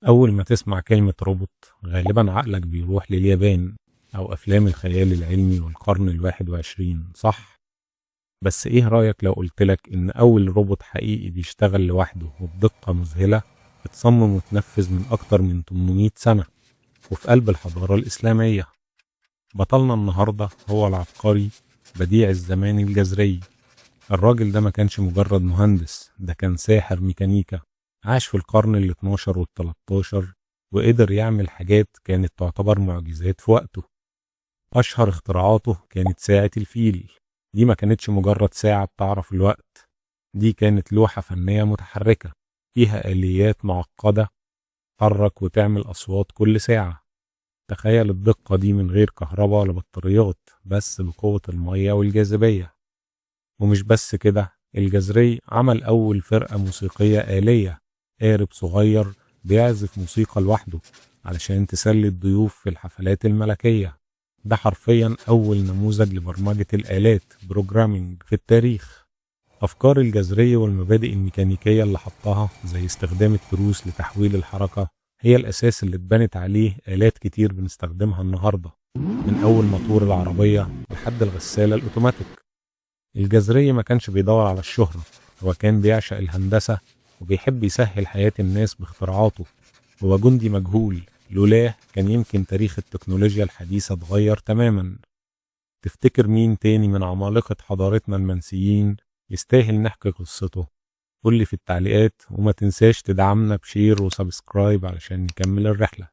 أول ما تسمع كلمة روبوت غالبا عقلك بيروح لليابان أو أفلام الخيال العلمي والقرن 21، صح؟ بس إيه رأيك لو قلتلك إن أول روبوت حقيقي بيشتغل لوحده وبدقة مذهلة اتصمم وتنفذ من أكتر من 800 سنة وفي قلب الحضارة الإسلامية؟ بطلنا النهاردة هو العبقري بديع الزمان الجذري. الراجل ده ما كانش مجرد مهندس، ده كان ساحر ميكانيكا. عاش في القرن ال 12 وال 13 وقدر يعمل حاجات كانت تعتبر معجزات في وقته. أشهر اختراعاته كانت ساعة الفيل. دي ما كانتش مجرد ساعة بتعرف الوقت، دي كانت لوحة فنية متحركة فيها آليات معقدة تحرك وتعمل أصوات كل ساعة. تخيل الدقة دي من غير كهرباء ولا بطاريات، بس بقوة المية والجاذبية. ومش بس كده، الجزري عمل أول فرقة موسيقية آلية، قارب صغير بيعزف موسيقى لوحده علشان تسلي الضيوف في الحفلات الملكية. ده حرفيا أول نموذج لبرمجة الآلات بروجرامينج في التاريخ. أفكار الجزري والمبادئ الميكانيكية اللي حطها زي استخدام التروس لتحويل الحركة هي الأساس اللي اتبنت عليه آلات كتير بنستخدمها النهاردة، من أول موتور العربية لحد الغسالة الأوتوماتيك. الجزري ما كانش بيدور على الشهرة، هو كان بيعشق الهندسة وبيحب يسهل حياة الناس باختراعاته. هو جندي مجهول، لولاه كان يمكن تاريخ التكنولوجيا الحديثة اتغير تماما. تفتكر مين تاني من عمالقة حضارتنا المنسيين يستاهل نحكي قصته؟ قولي في التعليقات، وما تنساش تدعمنا بشير وسبسكرايب علشان نكمل الرحلة.